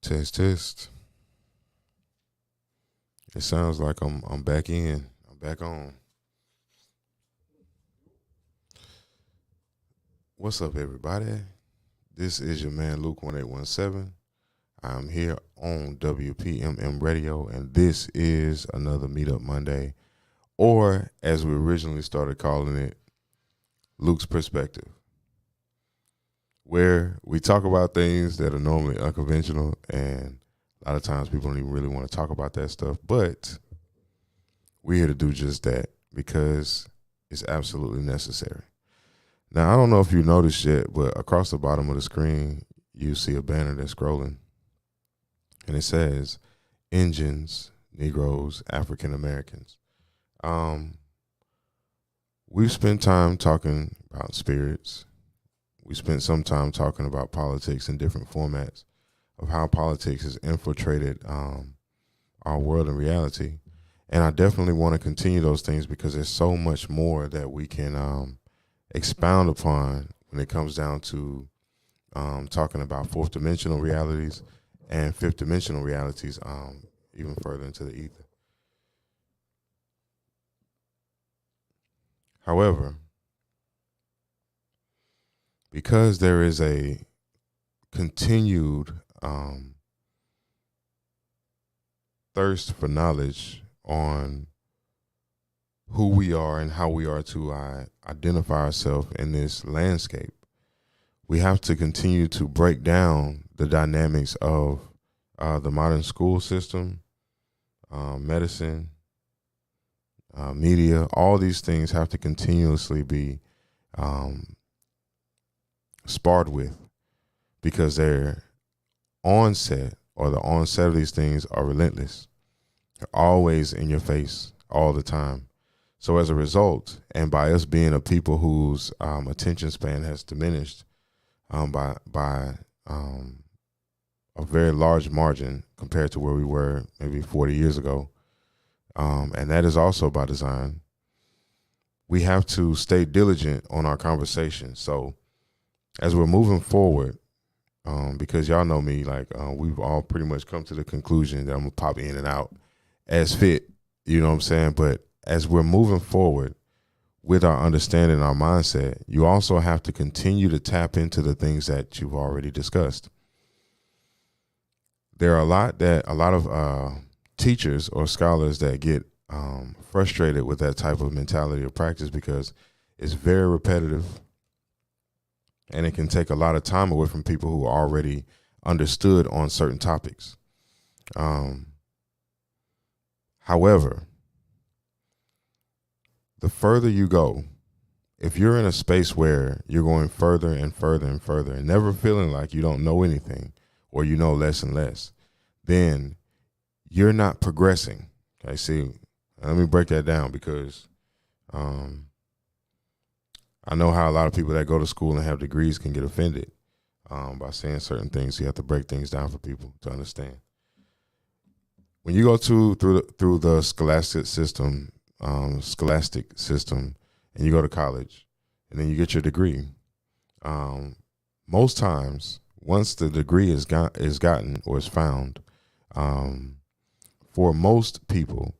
Test, test. It sounds like I'm back in. I'm back on. What's up, everybody? This is your man Luke 1817. I'm here on WPMM Radio, and this is another Meetup Monday, or as we originally started calling it, Luke's Perspective, where we talk about things that are normally unconventional, and a lot of times people don't even really want to talk about that stuff, but we're here to do just that because it's absolutely necessary. Now, I don't know if you noticed yet, but across the bottom of the screen, you see a banner that's scrolling, and it says, Engines, Negroes, African Americans. We've spent time talking about spirits. We spent some time talking about politics in different formats of how politics has infiltrated our world and reality. And I definitely want to continue those things because there's so much more that we can expound upon when it comes down to talking about fourth dimensional realities and fifth dimensional realities, even further into the ether. However, because there is a continued thirst for knowledge on who we are and how we are to identify ourselves in this landscape, we have to continue to break down the dynamics of the modern school system, medicine, media. All these things have to continuously be sparred with because their onset or the onset of these things are relentless. They're always in your face all the time. So as a result, and by us being a people whose attention span has diminished by a very large margin compared to where we were maybe 40 years ago, and that is also by design, we have to stay diligent on our conversation. So as we're moving forward, because y'all know me, we've all pretty much come to the conclusion that I'm going to pop in and out as fit, you know what I'm saying? But as we're moving forward with our understanding, our mindset, you also have to continue to tap into the things that you've already discussed. There are a lot of teachers or scholars that get frustrated with that type of mentality or practice because it's very repetitive and it can take a lot of time away from people who already understood on certain topics. However, the further you go, if you're in a space where you're going further and further and further and never feeling like you don't know anything or you know less and less, then you're not progressing. Okay, see, let me break that down because I know how a lot of people that go to school and have degrees can get offended by saying certain things. You have to break things down for people to understand. When you go through the scholastic system, and you go to college, and then you get your degree, most times, once the degree is gotten or is found, for most people,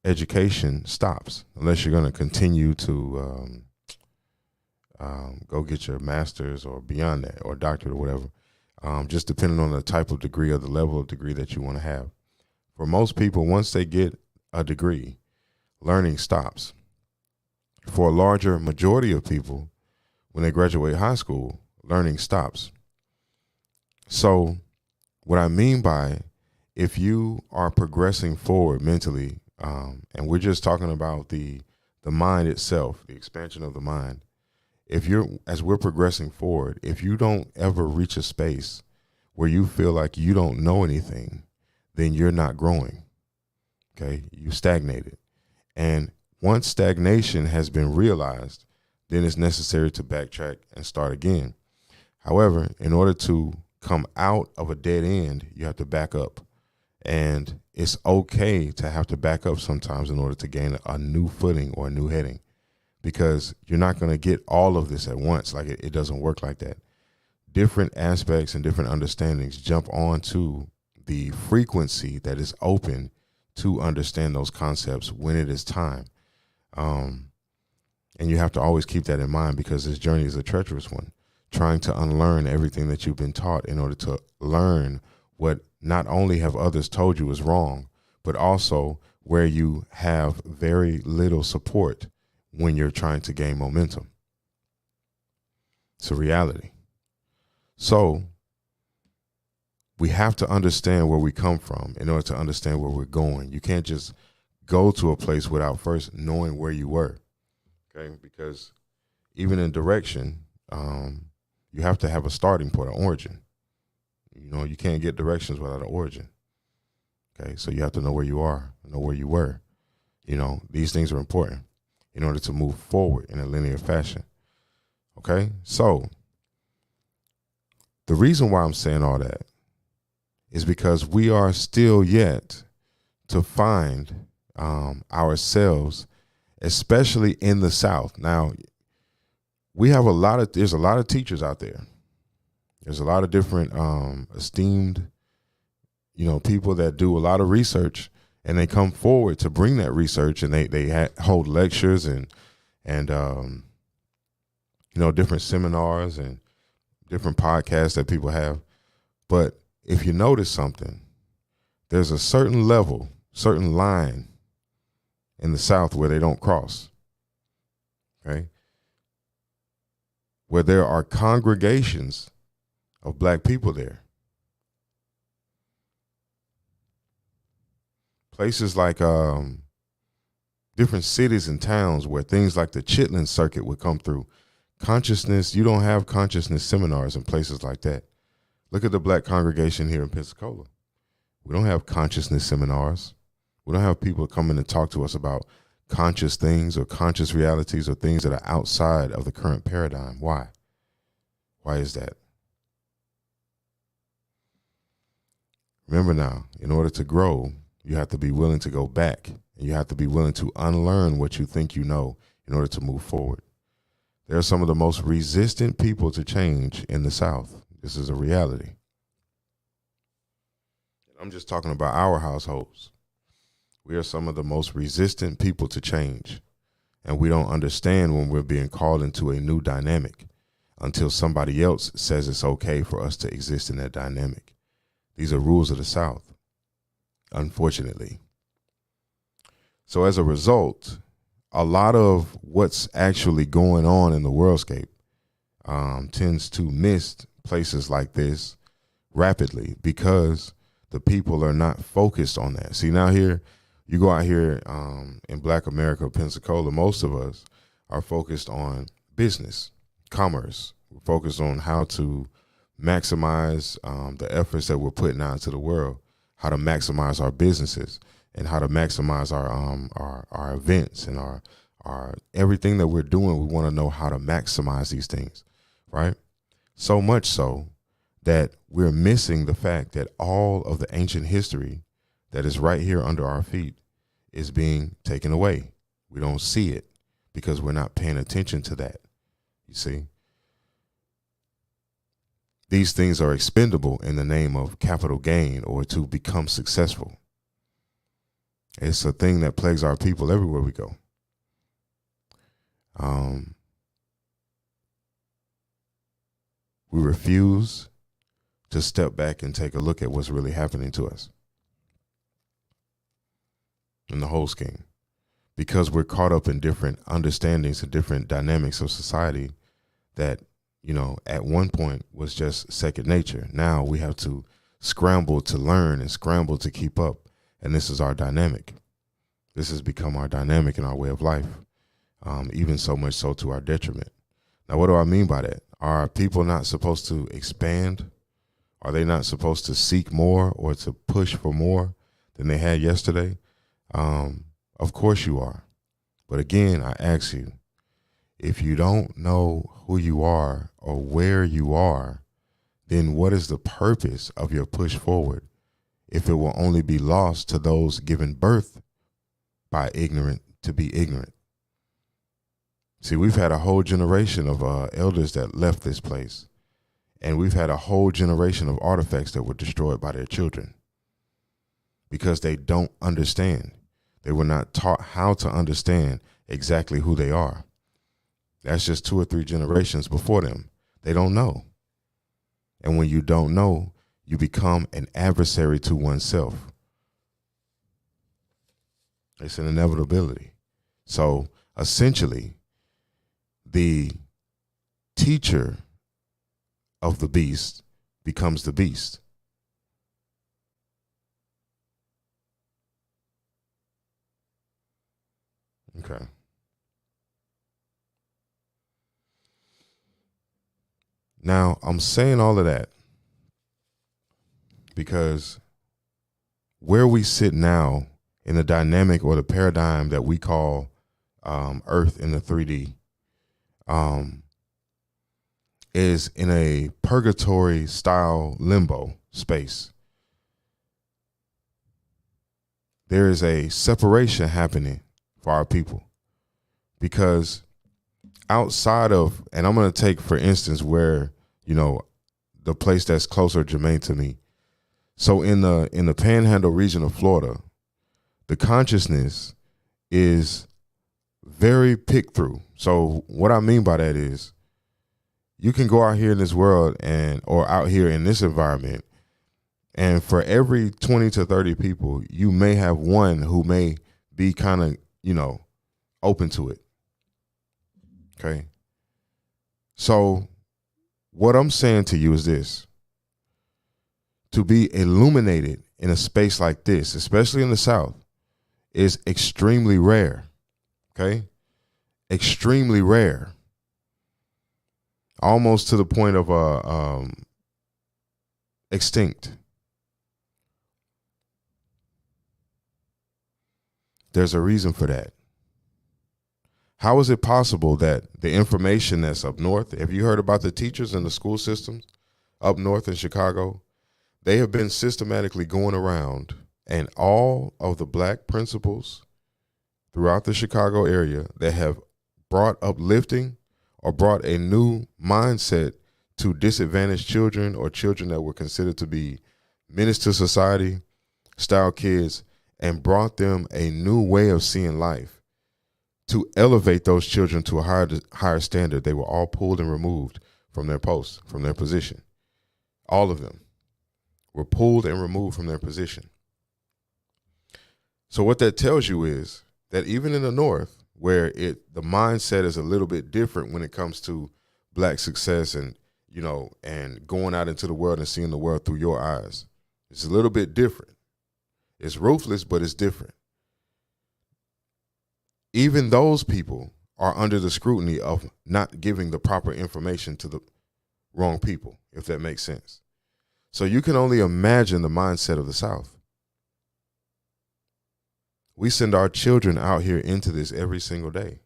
education stops unless you're going to continue to go get your master's or beyond that, or doctorate or whatever, just depending on the type of degree or the level of degree that you want to have. For most people, once they get a degree, learning stops. For a larger majority of people, when they graduate high school, learning stops. So what I mean by, if you are progressing forward mentally, and we're just talking about the mind itself, the expansion of the mind, as we're progressing forward, if you don't ever reach a space where you feel like you don't know anything, then you're not growing. Okay, you stagnated. And once stagnation has been realized, then it's necessary to backtrack and start again. However, in order to come out of a dead end, you have to back up. And it's okay to have to back up sometimes in order to gain a new footing or a new heading, because you're not going to get all of this at once. Like it doesn't work like that. Different aspects and different understandings jump onto the frequency that is open to understand those concepts when it is time. And you have to always keep that in mind, because this journey is a treacherous one, trying to unlearn everything that you've been taught in order to learn what not only have others told you is wrong, but also where you have very little support when you're trying to gain momentum. It's a reality. So we have to understand where we come from in order to understand where we're going. You can't just go to a place without first knowing where you were. Okay, because even in direction, you have to have a starting point, an origin. You know, you can't get directions without an origin. Okay, so you have to know where you are, know where you were. You know, these things are important in order to move forward in a linear fashion. Okay, so the reason why I'm saying all that is because we are still yet to find ourselves, especially in the South. Now, there's a lot of teachers out there. There's a lot of different esteemed, people that do a lot of research, and they come forward to bring that research, and they hold lectures and different seminars and different podcasts that people have. But if you notice something, there's a certain level, certain line in the South where they don't cross. Okay? Where there are congregations of black people there. Places like different cities and towns where things like the Chitlin circuit would come through. Consciousness, you don't have consciousness seminars in places like that. Look at the black congregation here in Pensacola. We don't have consciousness seminars. We don't have people coming to talk to us about conscious things or conscious realities or things that are outside of the current paradigm. Why? Why is that? Remember now, in order to grow, you have to be willing to go back, and you have to be willing to unlearn what you think you know in order to move forward. There are some of the most resistant people to change in the South. This is a reality. I'm just talking about our households. We are some of the most resistant people to change, and we don't understand when we're being called into a new dynamic until somebody else says it's okay for us to exist in that dynamic. These are rules of the South, unfortunately. So as a result, a lot of what's actually going on in the worldscape tends to miss places like this rapidly because the people are not focused on that. See, now here, you go out here in Black America, Pensacola, most of us are focused on business, commerce. We're focused on how to maximize the efforts that we're putting out into the world, how to maximize our businesses, and how to maximize our events and our everything that we're doing. We want to know how to maximize these things, right? So much so that we're missing the fact that all of the ancient history that is right here under our feet is being taken away. We don't see it because we're not paying attention to that. You see? These things are expendable in the name of capital gain or to become successful. It's a thing that plagues our people everywhere we go. We refuse to step back and take a look at what's really happening to us in the whole scheme, because we're caught up in different understandings and different dynamics of society that, at one point was just second nature. Now we have to scramble to learn and scramble to keep up. And this is our dynamic. This has become our dynamic in our way of life, even so much so to our detriment. Now, what do I mean by that? Are people not supposed to expand? Are they not supposed to seek more or to push for more than they had yesterday? Of course you are. But again, I ask you, if you don't know who you are or where you are, then what is the purpose of your push forward if it will only be lost to those given birth by ignorant to be ignorant? See, we've had a whole generation of elders that left this place, and we've had a whole generation of artifacts that were destroyed by their children. because they don't understand. They were not taught how to understand exactly who they are. That's just 2 or 3 generations before them. They don't know. And when you don't know, you become an adversary to oneself. It's an inevitability. So essentially, the teacher of the beast becomes the beast. Okay. Now, I'm saying all of that because where we sit now in the dynamic or the paradigm that we call Earth in the 3D is in a purgatory style limbo space. There is a separation happening for our people because outside of, and I'm going to take, for instance, where, the place that's closer germane to me. So in the Panhandle region of Florida, the consciousness is very picked through. So what I mean by that is you can go out here in this world or out here in this environment, and for every 20 to 30 people, you may have one who may be kind of, open to it. Okay. So what I'm saying to you is this: to be illuminated in a space like this, especially in the South, is extremely rare. Okay. Extremely rare. Almost to the point of extinct. There's a reason for that. How is it possible that the information that's up north, have you heard about the teachers in the school systems up north in Chicago? They have been systematically going around, and all of the black principals throughout the Chicago area that have brought uplifting or brought a new mindset to disadvantaged children or children that were considered to be menace to society style kids, and brought them a new way of seeing life. To elevate those children to a higher standard, they were all pulled and removed from their posts, from their position. All of them were pulled and removed from their position. So what that tells you is that even in the North, where the mindset is a little bit different when it comes to black success and going out into the world and seeing the world through your eyes, it's a little bit different. It's ruthless, but it's different. Even those people are under the scrutiny of not giving the proper information to the wrong people, if that makes sense. So you can only imagine the mindset of the South. We send our children out here into this every single day.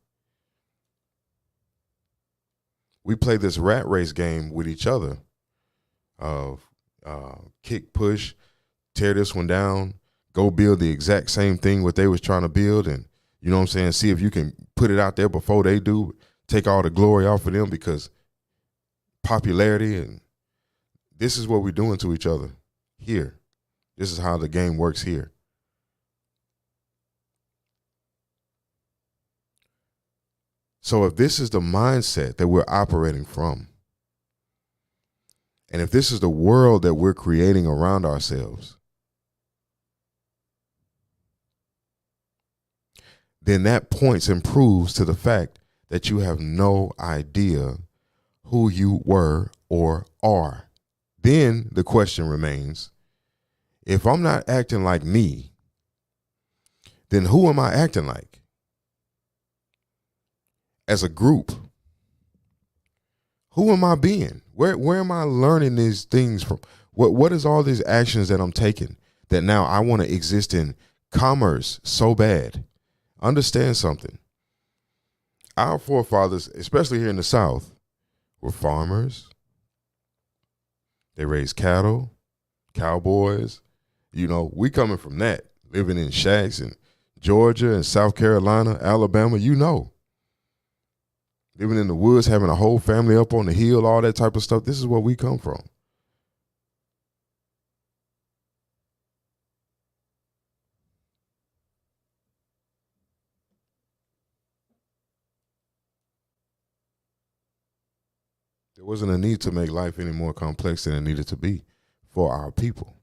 We play this rat race game with each other of kick, push, tear this one down, go build the exact same thing what they was trying to build, and you know what I'm saying, see if you can put it out there before they do, take all the glory off of them because popularity. And this is what we're doing to each other here. This is how the game works here. So if this is the mindset that we're operating from, and if this is the world that we're creating around ourselves, then that points and proves to the fact that you have no idea who you were or are. Then the question remains, if I'm not acting like me, then who am I acting like? As a group, who am I being? Where am I learning these things from? What is all these actions that I'm taking that now I want to exist in commerce so bad? Understand something. Our forefathers, especially here in the South, were farmers. They raised cattle, cowboys. We coming from that, living in shacks in Georgia and South Carolina, Alabama, living in the woods, having a whole family up on the hill, all that type of stuff. This is where we come from. wasn't a need to make life any more complex than it needed to be for our people.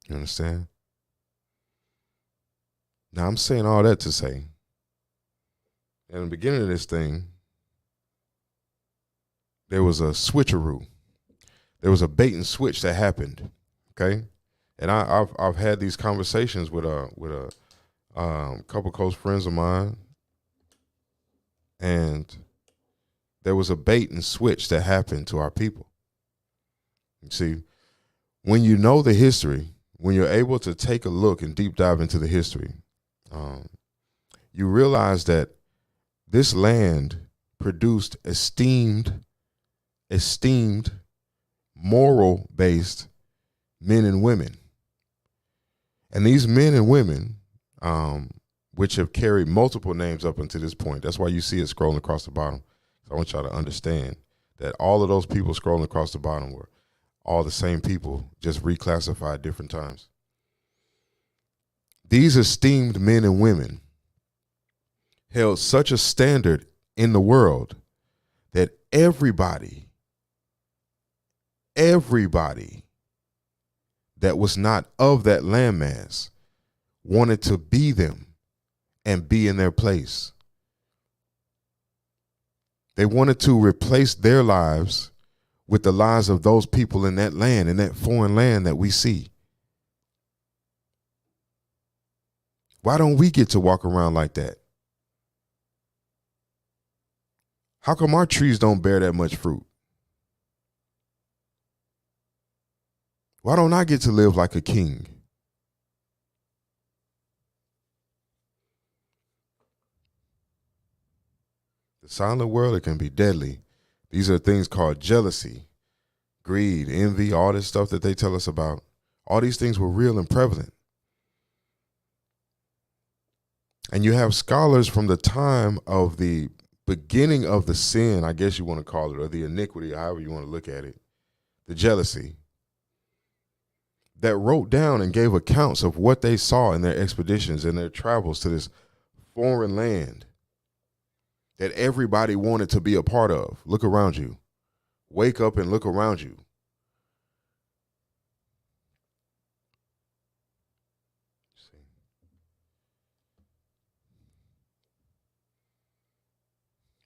You understand? Now, I'm saying all that to say, in the beginning of this thing, there was a switcheroo. There was a bait and switch that happened, okay? And I've had these conversations with a couple close friends of mine, and there was a bait and switch that happened to our people. You see, when you know the history, when you're able to take a look and deep dive into the history, you realize that this land produced esteemed, moral-based men and women. And these men and women, which have carried multiple names up until this point, that's why you see it scrolling across the bottom. So I want y'all to understand that all of those people scrolling across the bottom were all the same people, just reclassified different times. These esteemed men and women held such a standard in the world that everybody that was not of that landmass wanted to be them and be in their place. They wanted to replace their lives with the lives of those people in that land, in that foreign land that we see. Why don't we get to walk around like that? How come our trees don't bear that much fruit? Why don't I get to live like a king? The silent world, it can be deadly. These are things called jealousy, greed, envy, all this stuff that they tell us about. All these things were real and prevalent. And you have scholars from the time of the beginning of the sin, I guess you want to call it, or the iniquity, however you want to look at it, the jealousy, that wrote down and gave accounts of what they saw in their expeditions and their travels to this foreign land that everybody wanted to be a part of. Look around you. Wake up and look around you.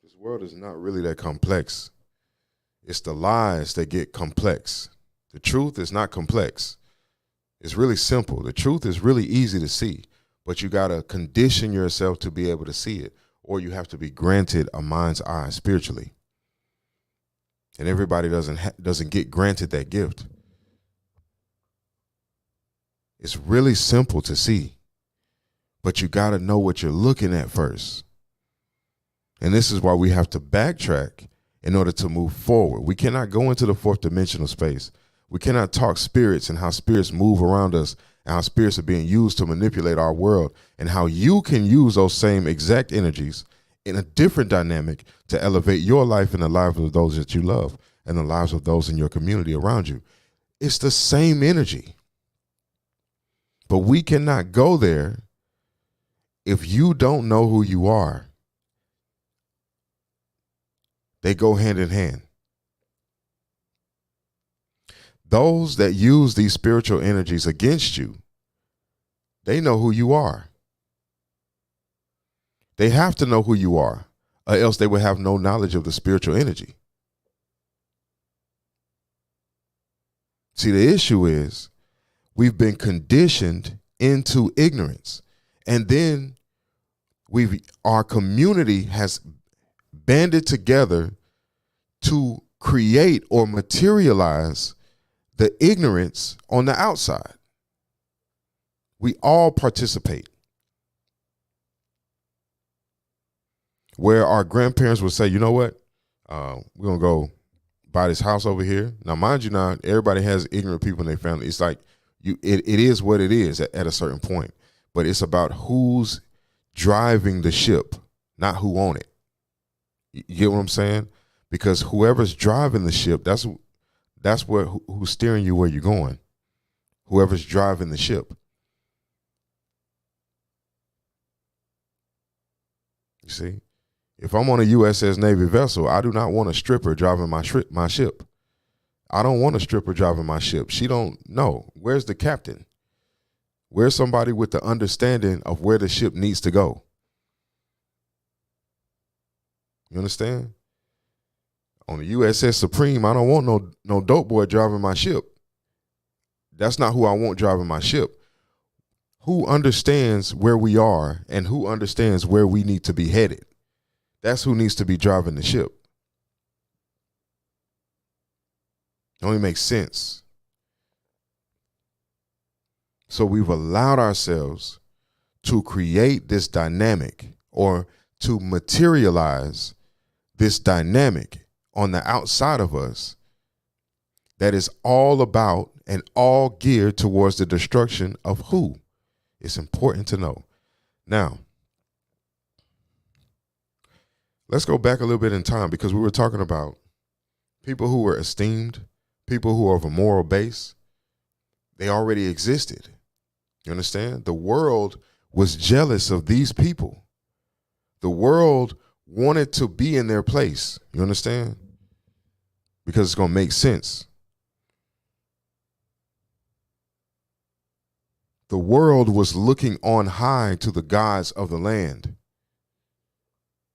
This world is not really that complex. It's the lies that get complex. The truth is not complex. It's really simple. The truth is really easy to see, but you got to condition yourself to be able to see it, or you have to be granted a mind's eye spiritually. And everybody doesn't get granted that gift. It's really simple to see, but you got to know what you're looking at first. And this is why we have to backtrack in order to move forward. We cannot go into the fourth dimensional space. We cannot talk spirits and how spirits move around us and how spirits are being used to manipulate our world, and how you can use those same exact energies in a different dynamic to elevate your life and the lives of those that you love and the lives of those in your community around you. It's the same energy. But we cannot go there if you don't know who you are. They go hand in hand. Those that use these spiritual energies against you, they know who you are. They have to know who you are, or else they would have no knowledge of the spiritual energy. See, the issue is we've been conditioned into ignorance, and then our community has banded together to create or materialize the ignorance on the outside. We all participate. Where our grandparents would say, you know what, we're going to go buy this house over here. Now, mind you, now everybody has ignorant people in their family. It's like it is what it is at a certain point. But it's about who's driving the ship, not who on it. You get what I'm saying? Because whoever's driving the ship, that's who's steering you where you're going. Whoever's driving the ship. You see? If I'm on a USS Navy vessel, I do not want a stripper driving my ship. I don't want a stripper driving my ship. She don't know. Where's the captain? Where's somebody with the understanding of where the ship needs to go? You understand? On the USS Supreme, I don't want no dope boy driving my ship. That's not who I want driving my ship. Who understands where we are and who understands where we need to be headed? That's who needs to be driving the ship. It only makes sense. So we've allowed ourselves to create this dynamic, or to materialize this dynamic on the outside of us that is all about and all geared towards the destruction of who? It's important to know. Now, let's go back a little bit in time, because we were talking about people who were esteemed, people who are of a moral base. They already existed. You understand? The world was jealous of these people. The world wanted to be in their place. You understand? Because it's going to make sense. The world was looking on high to the gods of the land.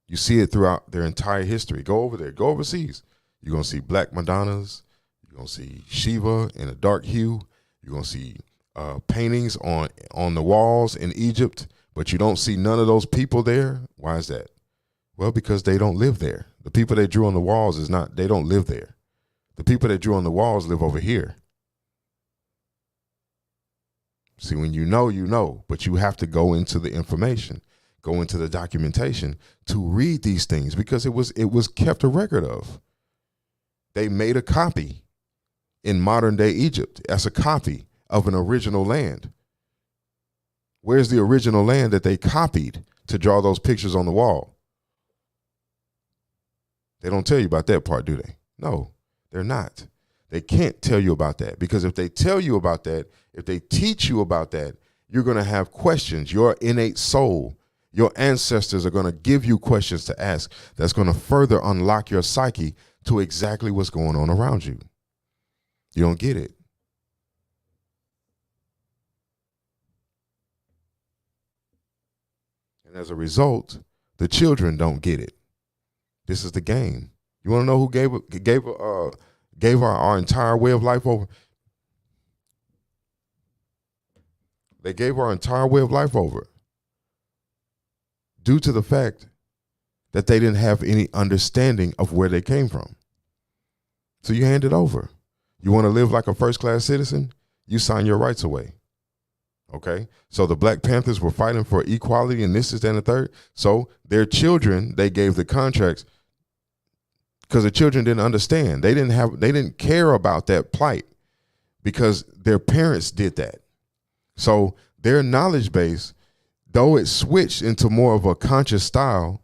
You see it throughout their entire history. Go over there. Go overseas. You're going to see black Madonnas. You're going to see Shiva in a dark hue. You're going to see paintings on the walls in Egypt, but you don't see none of those people there. Why is that? Well, because they don't live there. The people they drew on the walls they don't live there. The people that drew on the walls live over here. See, when you know, but you have to go into the information, go into the documentation to read these things, because it was kept a record of. They made a copy in modern day Egypt as a copy of an original land. Where's the original land that they copied to draw those pictures on the wall? They don't tell you about that part, do they? No, they're not. They can't tell you about that, because if they tell you about that, if they teach you about that, you're going to have questions. Your innate soul, your ancestors are going to give you questions to ask that's going to further unlock your psyche to exactly what's going on around you. You don't get it. And as a result, the children don't get it. This is the game. You want to know who gave our entire way of life over? They gave our entire way of life over due to the fact that they didn't have any understanding of where they came from. So you hand it over. You want to live like a first-class citizen? You sign your rights away. Okay, so the Black Panthers were fighting for equality, and this is then the third. So their children, they gave the contracts because the children didn't understand. They didn't care about that plight because their parents did that. So their knowledge base, though it switched into more of a conscious style,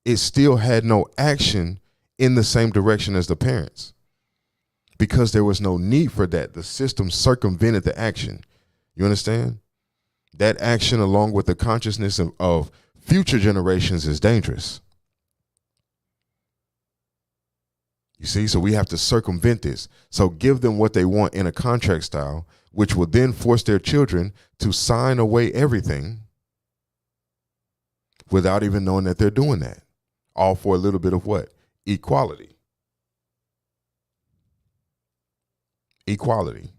it still had no action in the same direction as the parents, because there was no need for that. The system circumvented the action. You understand? That action, along with the consciousness of future generations, is dangerous. You see, so we have to circumvent this. So give them what they want in a contract style, which will then force their children to sign away everything without even knowing that they're doing that. All for a little bit of what? Equality. Equality.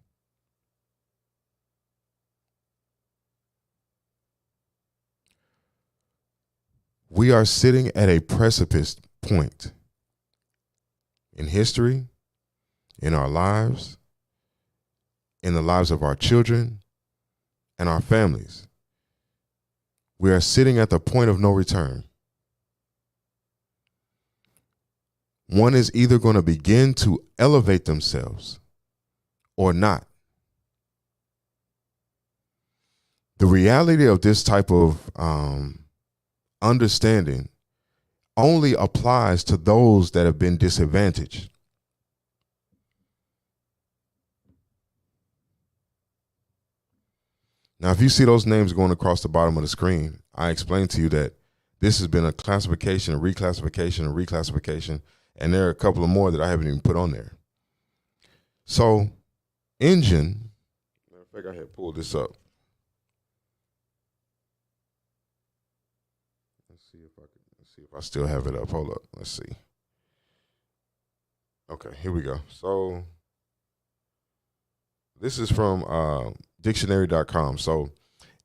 We are sitting at a precipice point in history, in our lives, in the lives of our children and our families. We are sitting at the point of no return. One is either going to begin to elevate themselves or not. The reality of this type of understanding only applies to those that have been disadvantaged. Now, if you see those names going across the bottom of the screen, I explained to you that This has been a classification, a reclassification, a reclassification, and there are a couple of more that I haven't even put on there. So, engine, matter of fact, I had pulled this up. Let's see if I still have it up. Hold up. Let's see. Okay, here we go. So, this is from dictionary.com. So,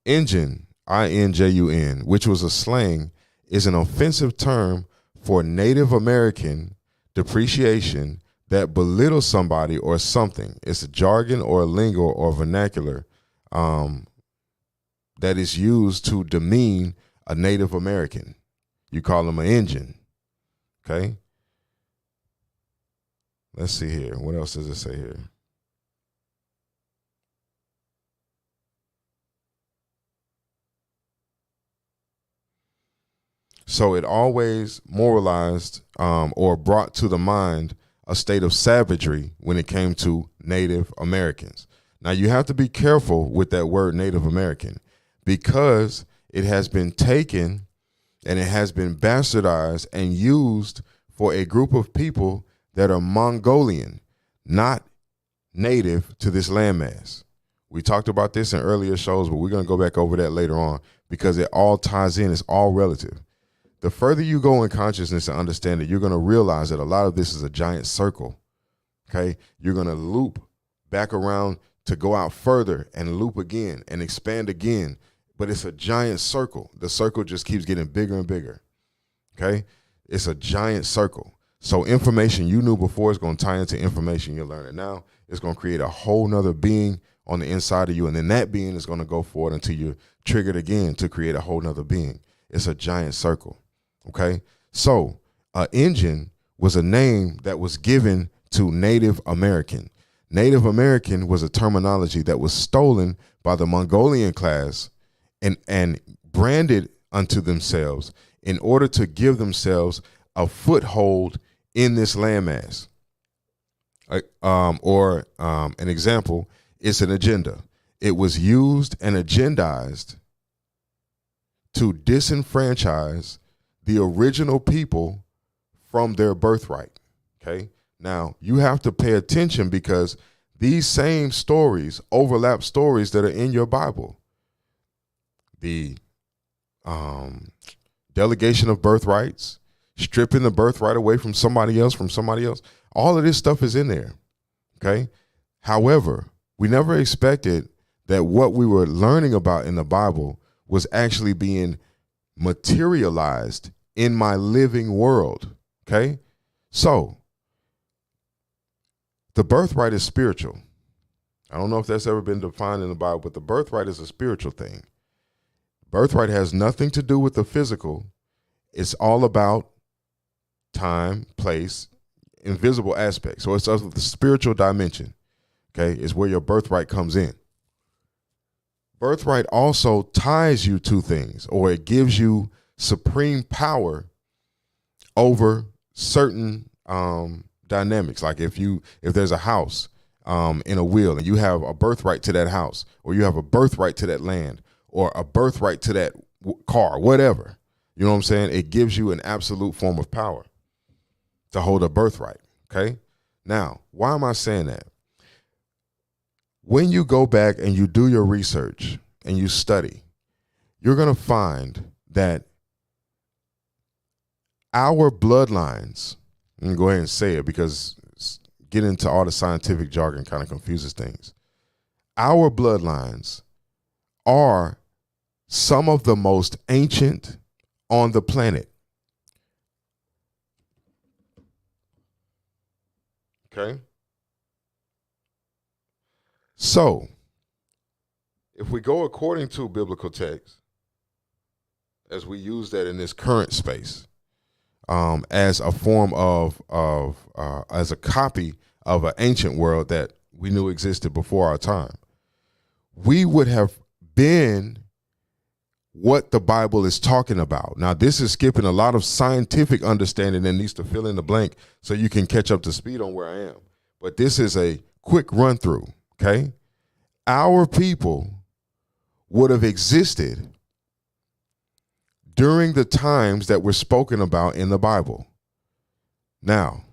engine, INJUN, which was a slang, is an offensive term for Native American depreciation that belittles somebody or something. It's a jargon or a lingo or vernacular that is used to demean a Native American. You call them an engine. Okay? Let's see here. What else does it say here? So it always moralized or brought to the mind a state of savagery when it came to Native Americans. Now, you have to be careful with that word Native American because it has been taken and it has been bastardized and used for a group of people that are Mongolian, not native to this landmass. We talked about this in earlier shows, but we're going to go back over that later on because it all ties in. It's all relative. The further you go in consciousness and understand it, you're going to realize that a lot of this is a giant circle. Okay. You're going to loop back around to go out further and loop again and expand again. But it's a giant circle. The circle just keeps getting bigger and bigger. Okay. It's a giant circle. So information you knew before is going to tie into information you're learning now. It's going to create a whole nother being on the inside of you. And then that being is going to go forward until you're triggered again to create a whole nother being. It's a giant circle. Okay, so engine was a name that was given to Native American. Native American was a terminology that was stolen by the Mongolian class and branded unto themselves in order to give themselves a foothold in this landmass. An example is an agenda. It was used and agendized to disenfranchise the original people from their birthright. Okay. Now you have to pay attention because these same stories overlap stories that are in your Bible. The delegation of birthrights, stripping the birthright away from somebody else, all of this stuff is in there. Okay. However, we never expected that what we were learning about in the Bible was actually being materialized in my living world. Okay. So the birthright is spiritual. I don't know if that's ever been defined in the Bible, but the birthright is a spiritual thing. Birthright has nothing to do with the physical. It's all about time, place, invisible aspects. So it's of the spiritual dimension. Okay. It's where your birthright comes in. Birthright also ties you to things, or it gives you supreme power over certain dynamics. Like if there's a house in a will and you have a birthright to that house, or you have a birthright to that land, or a birthright to that car, whatever, you know what I'm saying? It gives you an absolute form of power to hold a birthright. Okay. Now, why am I saying that? When you go back and you do your research and you study, you're going to find that our bloodlines, and go ahead and say it because getting into all the scientific jargon kind of confuses things. Our bloodlines are some of the most ancient on the planet. Okay. So, if we go according to biblical text, as we use that in this current space, as a form of as a copy of an ancient world that we knew existed before our time, we would have been what the Bible is talking about. Now, this is skipping a lot of scientific understanding and needs to fill in the blank so you can catch up to speed on where I am. But this is a quick run through. Okay. Our people would have existed during the times that were spoken about in the Bible. Now,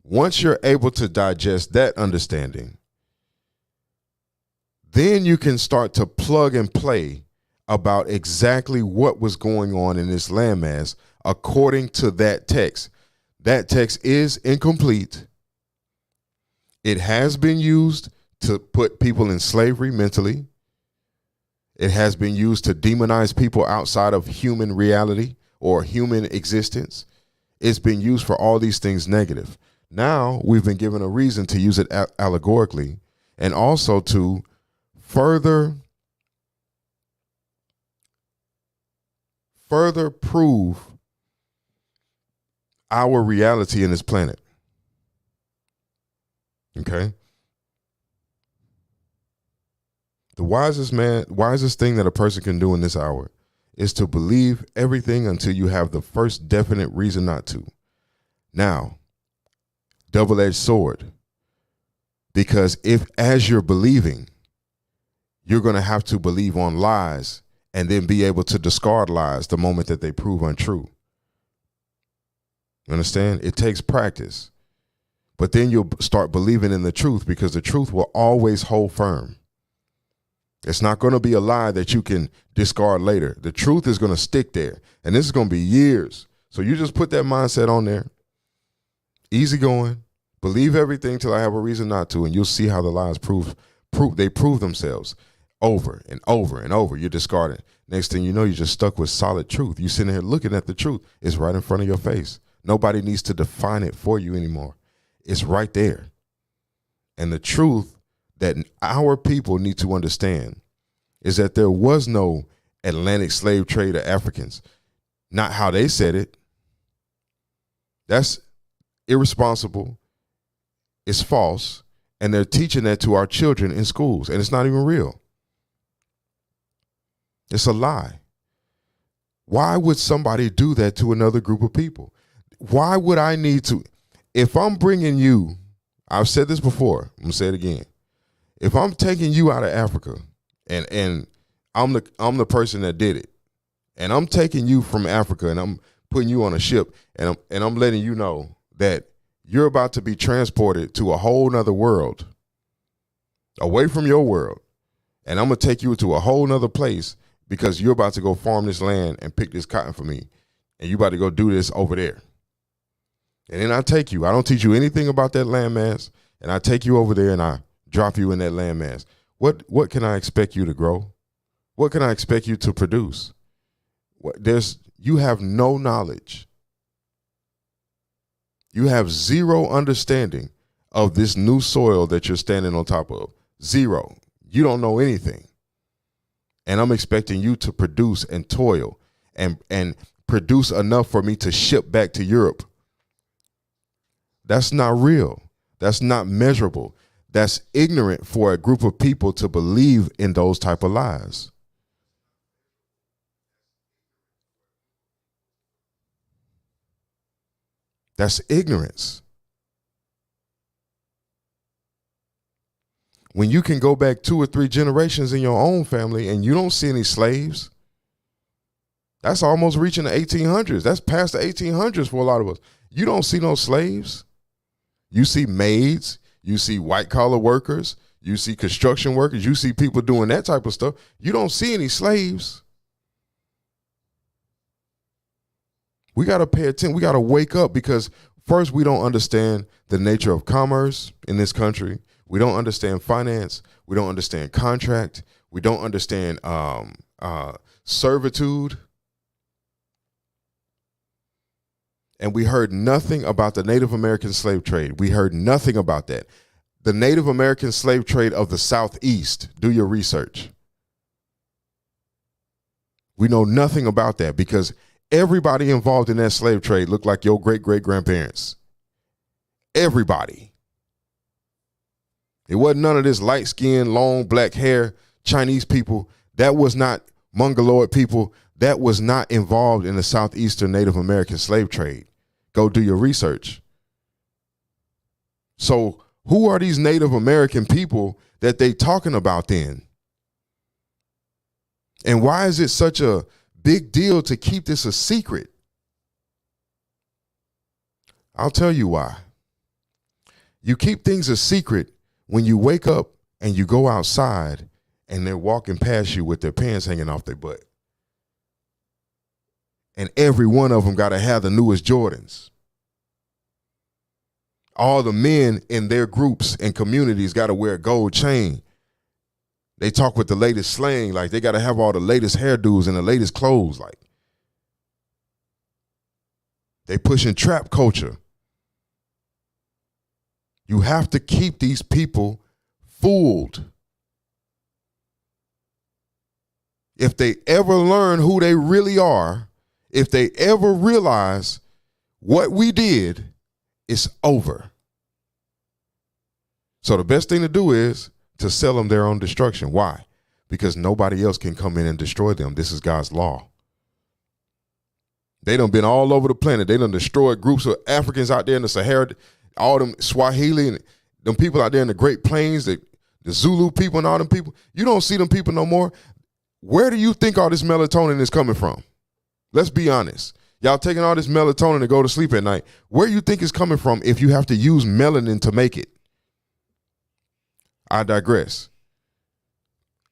once you're able to digest that understanding, then you can start to plug and play about exactly what was going on in this landmass according to that text. That text is incomplete. It has been used to put people in slavery mentally. It has been used to demonize people outside of human reality or human existence. It's been used for all these things negative. Now we've been given a reason to use it allegorically and also to further prove our reality in this planet. Okay? The wisest thing that a person can do in this hour is to believe everything until you have the first definite reason not to. Now, double-edged sword, because if as you're believing, you're going to have to believe on lies and then be able to discard lies the moment that they prove untrue. You understand? It takes practice. But then you'll start believing in the truth because the truth will always hold firm. It's not going to be a lie that you can discard later. The truth is going to stick there. And this is going to be years. So you just put that mindset on there. Easy going. Believe everything till I have a reason not to. And you'll see how the lies prove themselves over and over and over. You're discarding. Next thing you know, you're just stuck with solid truth. You're sitting here looking at the truth. It's right in front of your face. Nobody needs to define it for you anymore. It's right there. And the truth that our people need to understand is that there was no Atlantic slave trade of Africans. Not how they said it. That's irresponsible. It's false. And they're teaching that to our children in schools. And it's not even real. It's a lie. Why would somebody do that to another group of people? Why would I need to? If I'm bringing you, I've said this before, I'm going to say it again. If I'm taking you out of Africa and I'm the person that did it, and I'm taking you from Africa and I'm putting you on a ship and I'm letting you know that you're about to be transported to a whole nother world, away from your world, and I'm going to take you to a whole nother place because you're about to go farm this land and pick this cotton for me, and you about to go do this over there. And then I take you. I don't teach you anything about that landmass, and I take you over there and I drop you in that landmass. What can I expect you to grow? What can I expect you to produce? You have no knowledge. You have zero understanding of this new soil that you're standing on top of. Zero. You don't know anything. And I'm expecting you to produce and toil and produce enough for me to ship back to Europe. That's not real. That's not measurable. That's ignorant for a group of people to believe in those type of lies. That's ignorance. When you can go back 2 or 3 generations in your own family and you don't see any slaves, that's almost reaching the 1800s. That's past the 1800s for a lot of us. You don't see no slaves. You see maids, you see white collar workers, you see construction workers, you see people doing that type of stuff. You don't see any slaves. We got to pay attention. We got to wake up because first, we don't understand the nature of commerce in this country. We don't understand finance. We don't understand contract. We don't understand servitude. And we heard nothing about the Native American slave trade. We heard nothing about that. The Native American slave trade of the Southeast, do your research. We know nothing about that because everybody involved in that slave trade looked like your great-great-grandparents. Everybody. It wasn't none of this light skin, long black hair, Chinese people. That was not Mongoloid people. That was not involved in the Southeastern Native American slave trade. Go do your research. So who are these Native American people that they talking about then? And why is it such a big deal to keep this a secret. I'll tell you why. You keep things a secret when you wake up and you go outside and they're walking past you with their pants hanging off their butt. And every one of them got to have the newest Jordans. All the men in their groups and communities got to wear a gold chain. They talk with the latest slang, like they got to have all the latest hairdos and the latest clothes. Like they pushing trap culture. You have to keep these people fooled. If they ever learn who they really are, if they ever realize what we did, it's over. So the best thing to do is to sell them their own destruction. Why? Because nobody else can come in and destroy them. This is God's law. They done been all over the planet. They done destroyed groups of Africans out there in the Sahara, all them Swahili and them people out there in the Great Plains, the Zulu people and all them people. You don't see them people no more. Where do you think all this melatonin is coming from? Let's be honest. Y'all taking all this melatonin to go to sleep at night. Where you think it's coming from if you have to use melanin to make it? I digress.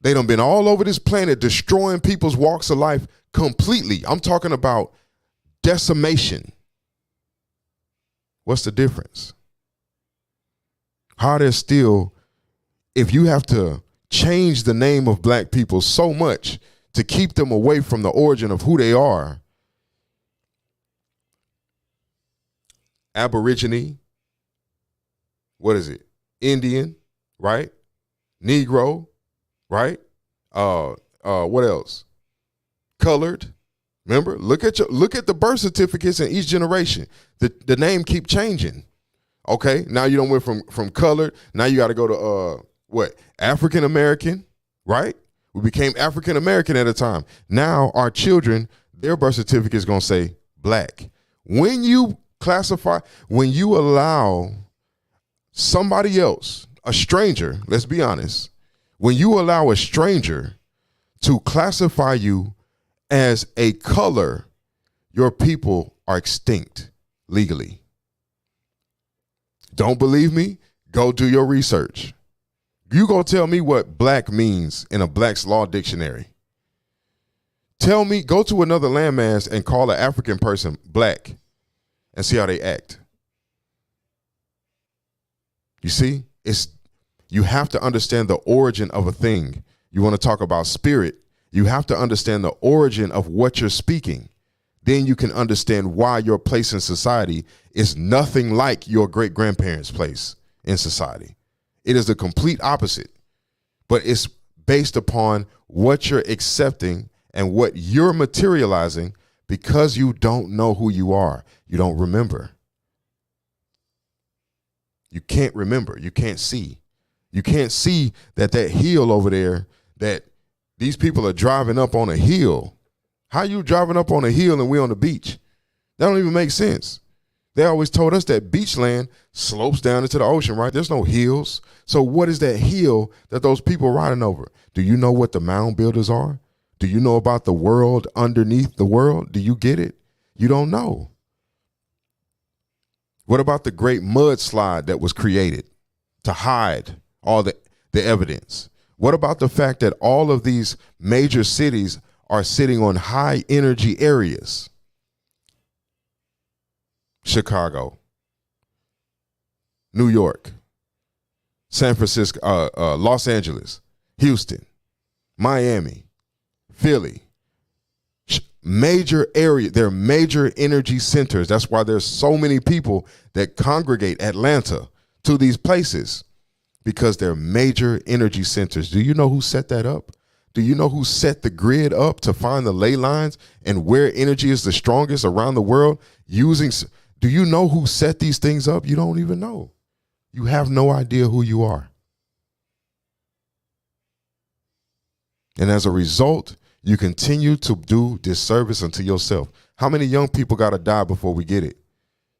They done been all over this planet destroying people's walks of life completely. I'm talking about decimation. What's the difference? How there's still, if you have to change the name of black people so much to keep them away from the origin of who they are, Aborigine, what is it? Indian, right? Negro, right? What else? Colored. Remember, look at the birth certificates in each generation. The name keep changing. Okay, now you don't went from colored. Now you got to go to African American, right? We became African American at a time. Now our children, their birth certificate is gonna say black. When you classify, when you allow somebody else, a stranger, let's be honest, when you allow a stranger to classify you as a color, your people are extinct legally. Don't believe me? Go do your research. You go tell me what black means in a Black's Law Dictionary. Tell me, go to another landmass and call an African person black and see how they act. You see, you have to understand the origin of a thing. You want to talk about spirit, you have to understand the origin of what you're speaking. Then you can understand why your place in society is nothing like your great-grandparents' place in society. It is the complete opposite, but it's based upon what you're accepting and what you're materializing because you don't know who you are. You don't remember. You can't remember. You can't see. You can't see that hill over there, that these people are driving up on a hill. How you driving up on a hill and we on the beach? That don't even make sense. They always told us that beach land slopes down into the ocean, right? There's no hills. So what is that hill that those people are riding over? Do you know what the mound builders are? Do you know about the world underneath the world? Do you get it? You don't know. What about the great mudslide that was created to hide all the evidence? What about the fact that all of these major cities are sitting on high energy areas? Chicago, New York, San Francisco, Los Angeles, Houston, Miami, Philly, major area. They're major energy centers. That's why there's so many people that congregate Atlanta to these places, because they're major energy centers. Do you know who set that up? Do you know who set the grid up to find the ley lines and where energy is the strongest around the world using? Do you know who set these things up? You don't even know. You have no idea who you are. And as a result, you continue to do disservice unto yourself. How many young people got to die before we get it?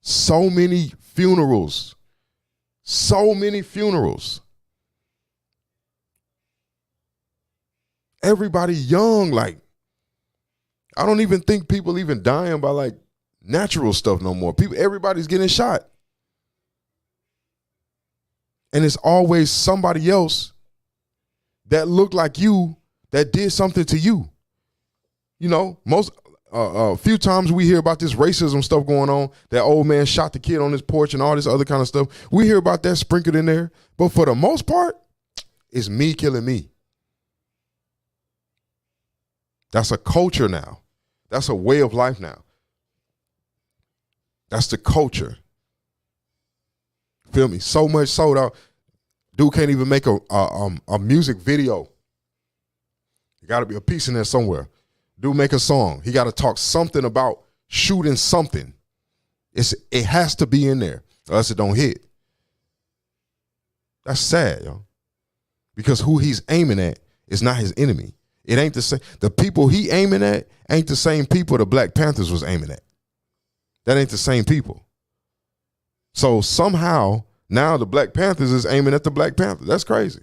So many funerals. So many funerals. Everybody young, like, I don't even think people even dying by like natural stuff no more. Everybody's getting shot. And it's always somebody else that looked like you that did something to you. You know, a few times we hear about this racism stuff going on, that old man shot the kid on his porch and all this other kind of stuff. We hear about that sprinkled in there. But for the most part, it's me killing me. That's a culture now. That's a way of life now. That's the culture. Feel me? So much so that dude can't even make a music video. There got to be a piece in there somewhere. Dude make a song. He got to talk something about shooting something. It has to be in there, or else it don't hit. That's sad, yo. Because who he's aiming at is not his enemy. It ain't the same. The people he aiming at ain't the same people the Black Panthers was aiming at. That ain't the same people. So somehow now the Black Panthers is aiming at the Black Panthers. That's crazy.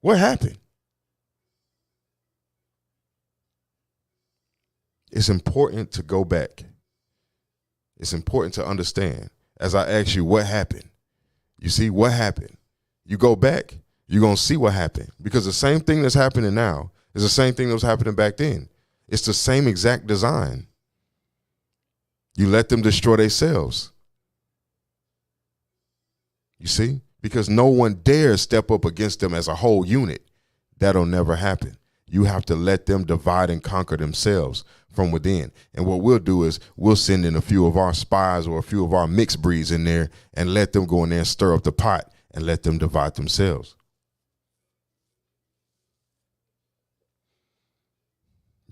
What happened? It's important to go back. It's important to understand. As I ask you, what happened? You see what happened? You go back, you're going to see what happened. Because the same thing that's happening now is the same thing that was happening back then. It's the same exact design. You let them destroy themselves. You see? Because no one dares step up against them as a whole unit. That'll never happen. You have to let them divide and conquer themselves from within. And what we'll do is we'll send in a few of our spies or a few of our mixed breeds in there and let them go in there and stir up the pot and let them divide themselves.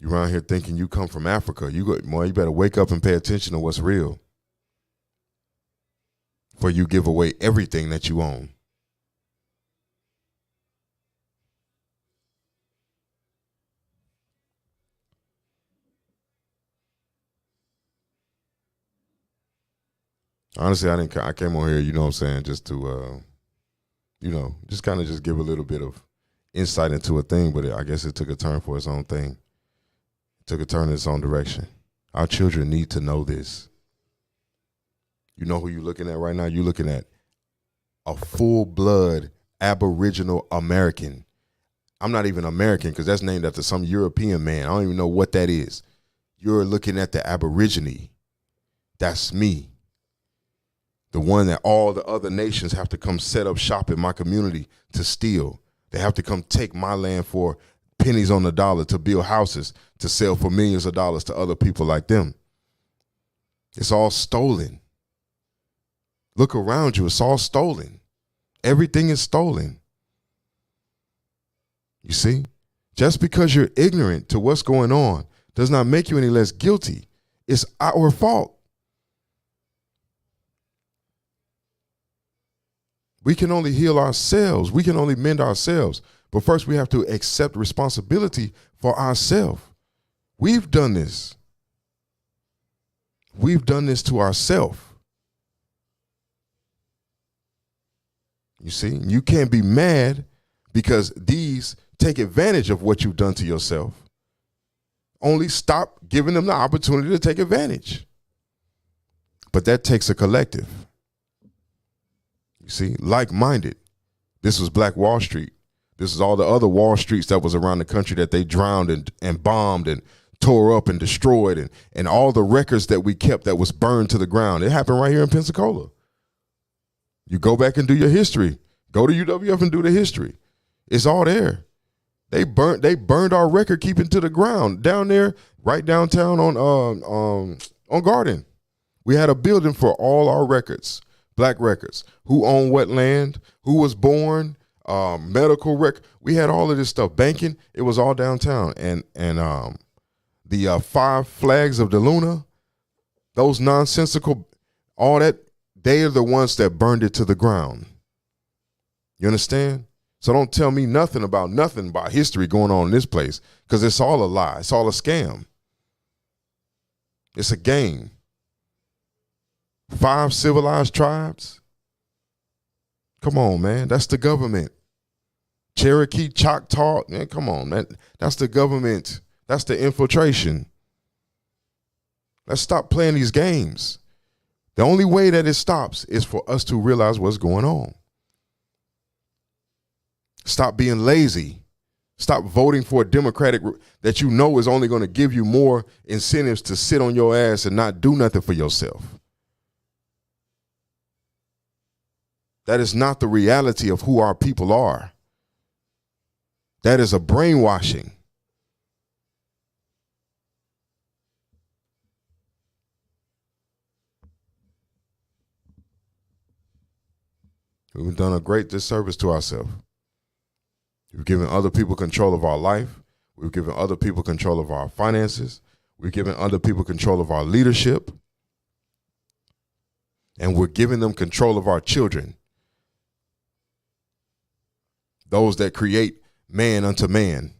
You around here thinking you come from Africa. You better wake up and pay attention to what's real. For you give away everything that you own. Honestly, I came on here, you know what I'm saying, just to, just kind of just give a little bit of insight into a thing, but I guess it took a turn for its own thing. It took a turn in its own direction. Our children need to know this. You know who you're looking at right now? You're looking at a full-blood Aboriginal American. I'm not even American because that's named after some European man. I don't even know what that is. You're looking at the Aborigine. That's me. The one that all the other nations have to come set up shop in my community to steal. They have to come take my land for pennies on the dollar to build houses to sell for millions of dollars to other people like them. It's all stolen. Look around you. It's all stolen. Everything is stolen. You see? Just because you're ignorant to what's going on does not make you any less guilty. It's our fault. We can only heal ourselves. We can only mend ourselves. But first we have to accept responsibility for ourselves. We've done this. We've done this to ourselves. You see, you can't be mad because these take advantage of what you've done to yourself. Only stop giving them the opportunity to take advantage. But that takes a collective. You see, like-minded. This was Black Wall Street. This is all the other Wall Streets that was around the country that they drowned and bombed and tore up and destroyed, and all the records that we kept that was burned to the ground. It happened right here in Pensacola. You go back and do your history. Go to UWF and do the history. It's all there. They burned our record keeping to the ground down there, right downtown on Garden. We had a building for all our records, Black records, who owned what land, who was born, medical record. We had all of this stuff. Banking, it was all downtown. And the 5 flags of the Luna, those nonsensical, all that, they are the ones that burned it to the ground. You understand? So don't tell me nothing about history going on in this place, because it's all a lie. It's all a scam. It's a game. 5 civilized tribes. Come on, man. That's the government. Cherokee, Choctaw. Man, come on, man. That's the government. That's the infiltration. Let's stop playing these games. The only way that it stops is for us to realize what's going on. Stop being lazy. Stop voting for a Democratic that you know is only going to give you more incentives to sit on your ass and not do nothing for yourself. That is not the reality of who our people are. That is a brainwashing. We've done a great disservice to ourselves. We've given other people control of our life. We've given other people control of our finances. We've given other people control of our leadership. And we're giving them control of our children. Those that create man unto man.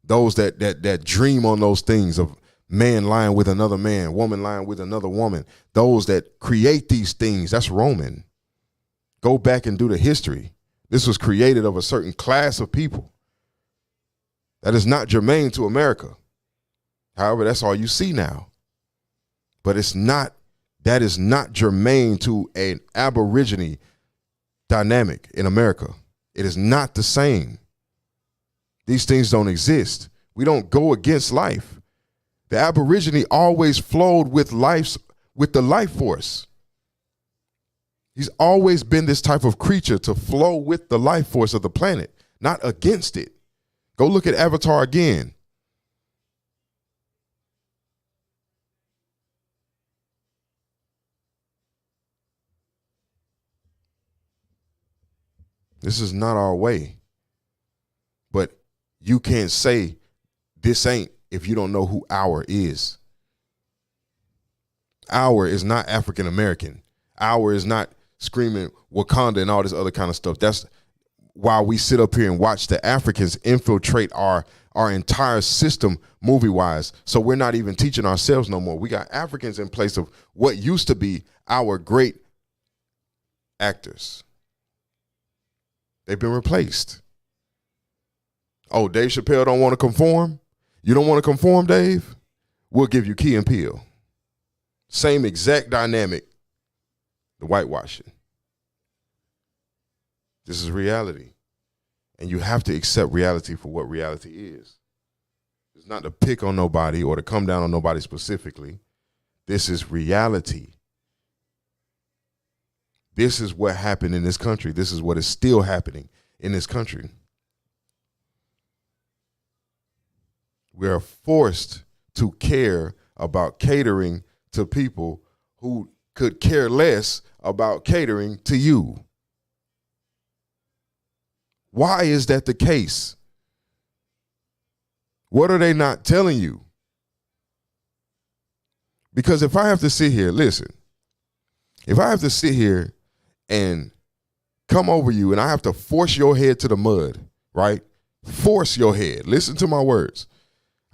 Those that dream on those things of man lying with another man, woman lying with another woman. Those that create these things, that's Roman. Go back and do the history. This was created of a certain class of people. That is not germane to America. However, that's all you see now. But that is not germane to an Aborigine dynamic in America. It is not the same. These things don't exist. We don't go against life. The Aborigine always flowed with the life force. He's always been this type of creature to flow with the life force of the planet, not against it. Go look at Avatar again. This is not our way. But you can't say this ain't if you don't know who our is. Our is not African American. Our is not screaming Wakanda and all this other kind of stuff. That's why we sit up here and watch the Africans infiltrate our entire system movie-wise. So we're not even teaching ourselves no more. We got Africans in place of what used to be our great actors. They've been replaced. Oh, Dave Chappelle don't want to conform? You don't want to conform, Dave? We'll give you Key and Peele. Same exact dynamic. The whitewashing. This is reality. And you have to accept reality for what reality is. It's not to pick on nobody or to come down on nobody specifically. This is reality. This is what happened in this country. This is what is still happening in this country. We are forced to care about catering to people who could care less about catering to you. Why is that the case? What are they not telling you? Because if I have to sit here, listen, if I have to sit here and come over you and I have to force your head to the mud, right? Force your head. Listen to my words.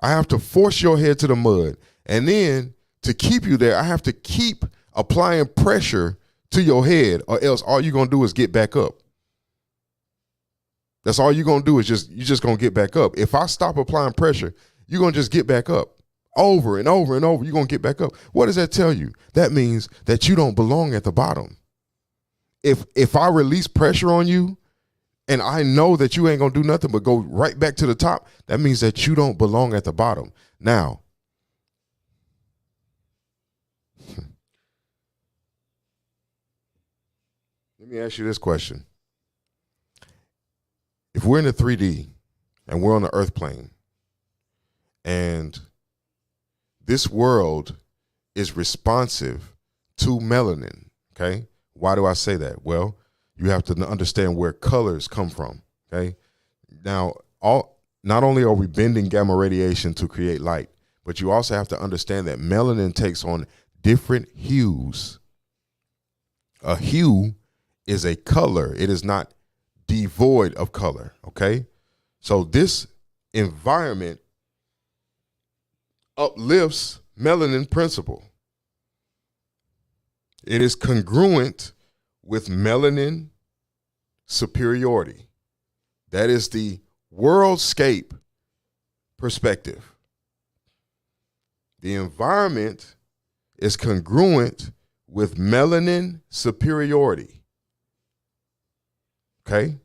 I have to force your head to the mud. And then to keep you there, I have to keep applying pressure to your head, or else all you're going to do is get back up. That's all you're going to do is you're just going to get back up. If I stop applying pressure, you're going to just get back up over and over and over. You're going to get back up. What does that tell you? That means that you don't belong at the bottom. If I release pressure on you and I know that you ain't going to do nothing but go right back to the top, that means that you don't belong at the bottom. Now, let me ask you this question. If we're in the 3D and we're on the earth plane and this world is responsive to melanin, okay? Why do I say that? Well, you have to understand where colors come from, okay? Now, not only are we bending gamma radiation to create light, but you also have to understand that melanin takes on different hues. A hue is a color. It is not devoid of color, okay? So this environment uplifts melanin principle. It is congruent with melanin superiority. That is the worldscape perspective. The environment is congruent with melanin superiority. Okay?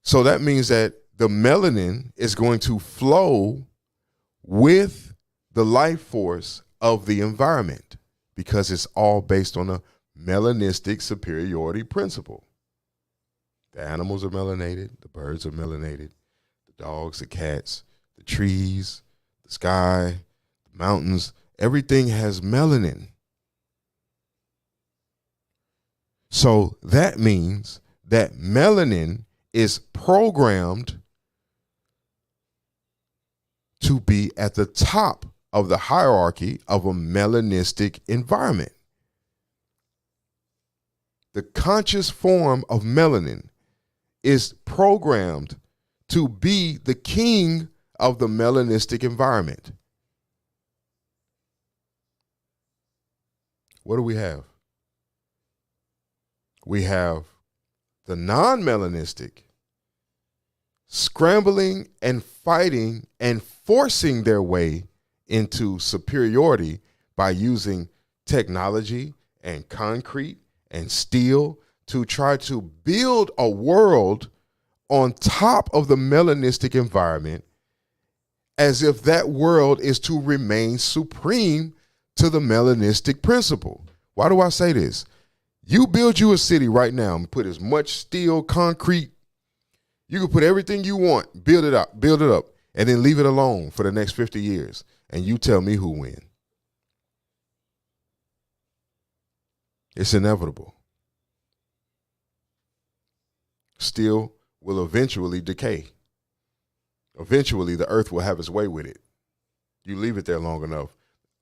So that means that the melanin is going to flow with the life force of the environment because it's all based on a melanistic superiority principle. The animals are melanated, the birds are melanated, the dogs, the cats, the trees, the sky, the mountains, everything has melanin. So that means that melanin is programmed to be at the top of the hierarchy of a melanistic environment. The conscious form of melanin is programmed to be the king of the melanistic environment. What do we have? We have the non-melanistic scrambling and fighting and forcing their way into superiority by using technology and concrete and steel to try to build a world on top of the melanistic environment as if that world is to remain supreme to the melanistic principle. Why do I say this? You build you a city right now and put as much steel, concrete, you can put everything you want, build it up, and then leave it alone for the next 50 years. And you tell me who wins. It's inevitable. Steel will eventually decay. Eventually, the earth will have its way with it. You leave it there long enough,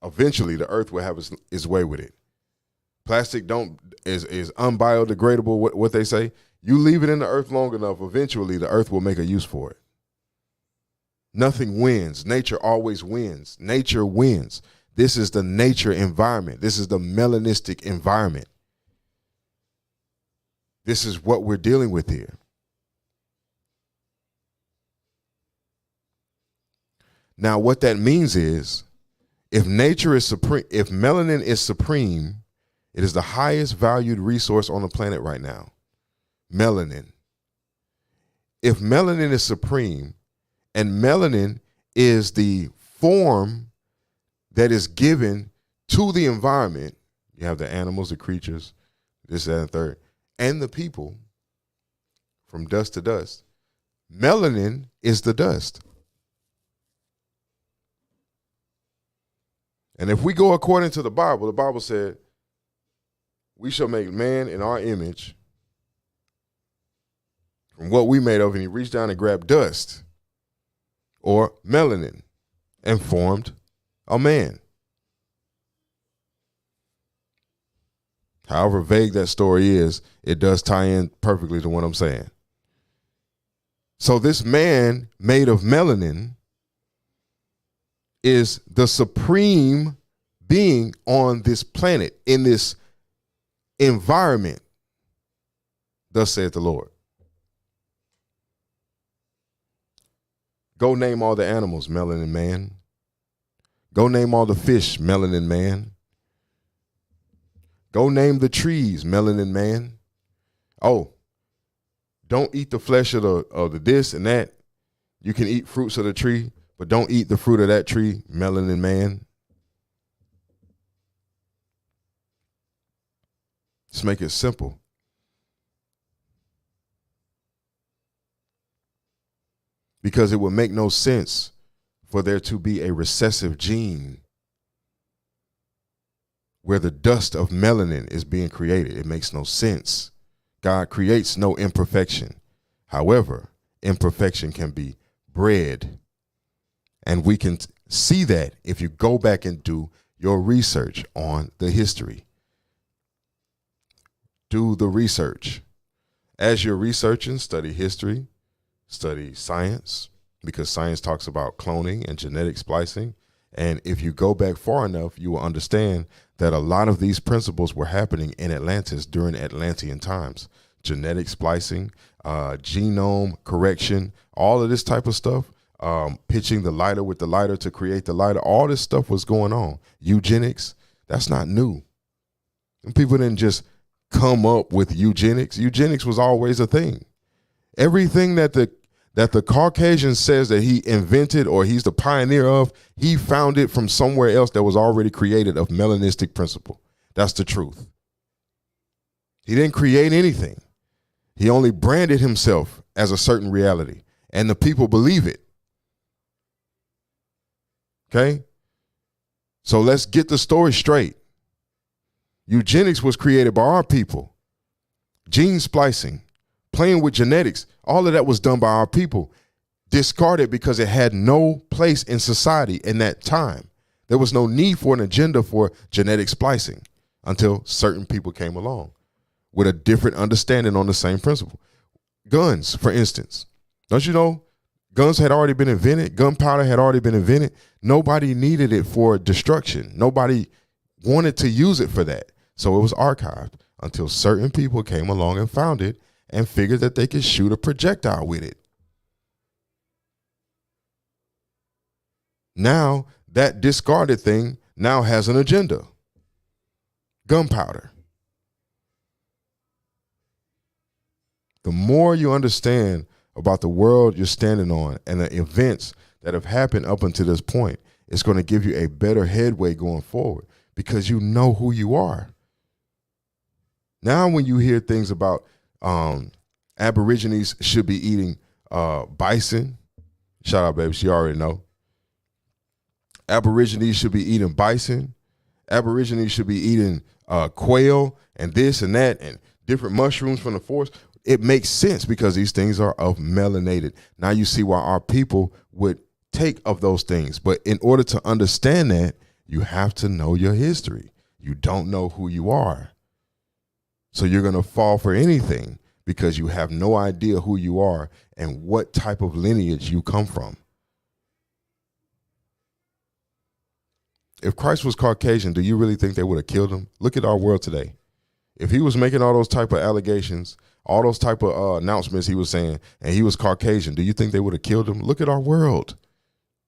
eventually the earth will have its way with it. Plastic is unbiodegradable, what they say. You leave it in the earth long enough, eventually the earth will make a use for it. Nothing wins. Nature always wins. Nature wins. This is the nature environment. This is the melanistic environment. This is what we're dealing with here. Now, what that means is, if nature is supreme, if melanin is supreme, it is the highest valued resource on the planet right now. Melanin. If melanin is supreme, and melanin is the form that is given to the environment, you have the animals, the creatures, this, that, and third, and the people, from dust to dust. Melanin is the dust. And if we go according to the Bible said, we shall make man in our image from what we made of, and he reached down and grabbed dust or melanin and formed a man. However vague that story is, it does tie in perfectly to what I'm saying. So this man made of melanin is the supreme being on this planet, in this environment. Thus saith the Lord. Go name all the animals, melanin man. Go name all the fish, melanin man. Go name the trees, melanin man. Oh, don't eat the flesh of the this and that. You can eat fruits of the tree, but don't eat the fruit of that tree, melanin man. Let's make it simple. Because it would make no sense for there to be a recessive gene where the dust of melanin is being created. It makes no sense. God creates no imperfection. However, imperfection can be bred. And we can see that if you go back and do your research on the history. Do the research. As you're researching, study history, study science, because science talks about cloning and genetic splicing. And if you go back far enough, you will understand that a lot of these principles were happening in Atlantis during Atlantean times genetic splicing, genome correction, all of this type of stuff, pitching the lighter with the lighter to create the lighter, all this stuff was going on. Eugenics, that's not new. And people didn't just come up with eugenics. Eugenics was always a thing. Everything that the Caucasian says that he invented or he's the pioneer of, he found it from somewhere else that was already created of melanistic principle. That's the truth. He didn't create anything. He only branded himself as a certain reality, and the people believe it. Okay? So let's get the story straight. Eugenics was created by our people. Gene splicing, playing with genetics, all of that was done by our people. Discarded because it had no place in society in that time. There was no need for an agenda for genetic splicing until certain people came along with a different understanding on the same principle. Guns, for instance. Don't you know guns had already been invented? Gunpowder had already been invented. Nobody needed it for destruction. Nobody wanted to use it for that. So it was archived until certain people came along and found it and figured that they could shoot a projectile with it. Now that discarded thing now has an agenda. Gunpowder. The more you understand about the world you're standing on and the events that have happened up until this point, it's going to give you a better headway going forward because you know who you are. Now when you hear things about Aborigines should be eating bison, shout out, baby, she already know. Aborigines should be eating bison. Aborigines should be eating quail and this and that and different mushrooms from the forest. It makes sense because these things are of melanated. Now you see why our people would take of those things. But in order to understand that, you have to know your history. You don't know who you are. So you're going to fall for anything because you have no idea who you are and what type of lineage you come from. If Christ was Caucasian, do you really think they would have killed him? Look at our world today. If he was making all those type of allegations, all those type of announcements he was saying, and he was Caucasian, do you think they would have killed him? Look at our world.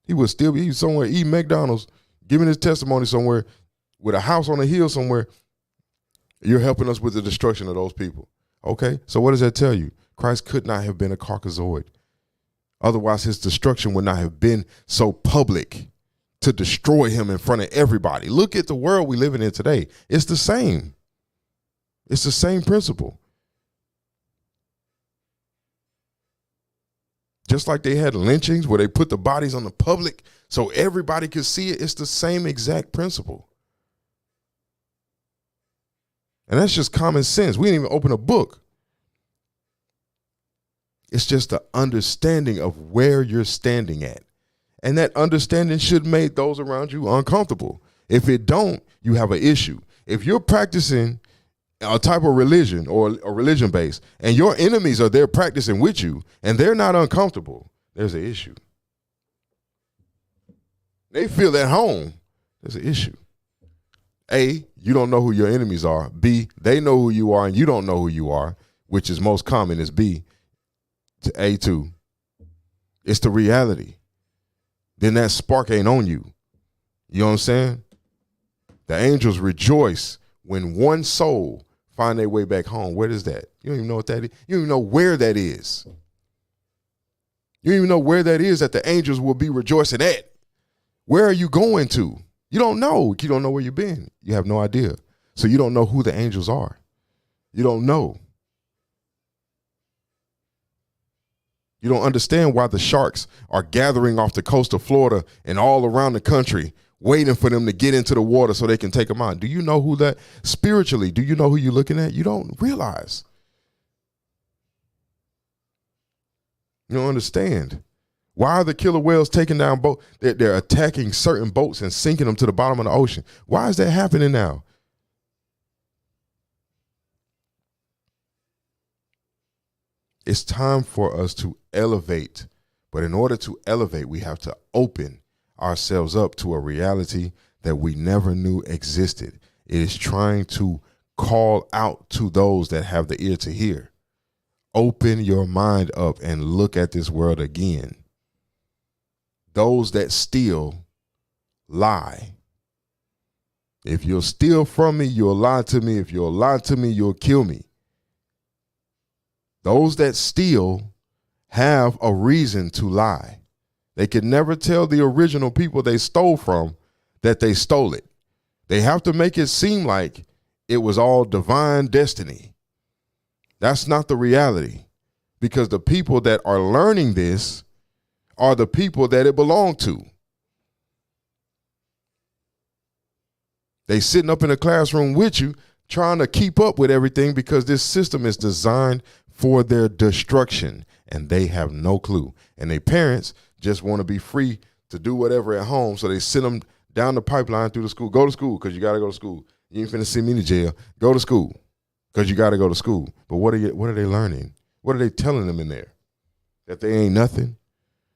He would still be somewhere eating McDonald's, giving his testimony somewhere with a house on a hill somewhere. You're helping us with the destruction of those people. Okay, so what does that tell you? Christ could not have been a Caucasoid. Otherwise, his destruction would not have been so public to destroy him in front of everybody. Look at the world we living in today. It's the same. It's the same principle. Just like they had lynchings where they put the bodies on the public so everybody could see it, it's the same exact principle. And that's just common sense. We didn't even open a book. It's just the understanding of where you're standing at. And that understanding should make those around you uncomfortable. If it don't, you have an issue. If you're practicing a type of religion or a religion base and your enemies are there practicing with you and they're not uncomfortable, there's an issue. They feel at home, there's an issue. A, you don't know who your enemies are. B, they know who you are and you don't know who you are, which is most common is B to A2. It's the reality. Then that spark ain't on you. You know what I'm saying? The angels rejoice when one soul find their way back home. Where is that? You don't even know what that is. You don't even know where that is. You don't even know where that is that the angels will be rejoicing at. Where are you going to? You don't know. You don't know where you've been. You have no idea. So you don't know who the angels are. You don't know. You don't understand why the sharks are gathering off the coast of Florida and all around the country, waiting for them to get into the water so they can take them out. Do you know who that, spiritually, do you know who you're looking at? You don't realize. You don't understand. Why are the killer whales taking down boats? They're attacking certain boats and sinking them to the bottom of the ocean. Why is that happening now? It's time for us to elevate. But in order to elevate, we have to open ourselves up to a reality that we never knew existed. It is trying to call out to those that have the ear to hear. Open your mind up and look at this world again. Those that steal lie. If you'll steal from me, you'll lie to me. If you'll lie to me, you'll kill me. Those that steal have a reason to lie. They can never tell the original people they stole from that they stole it. They have to make it seem like it was all divine destiny. That's not the reality, because the people that are learning this are the people that it belonged to. They sitting up in a classroom with you trying to keep up with everything because this system is designed for their destruction, and they have no clue. And their parents just want to be free to do whatever at home, so they send them down the pipeline through the school. Go to school because you got to go to school. You ain't finna send me to jail. Go to school because you got to go to school. But what are they learning? What are they telling them in there? That they ain't nothing?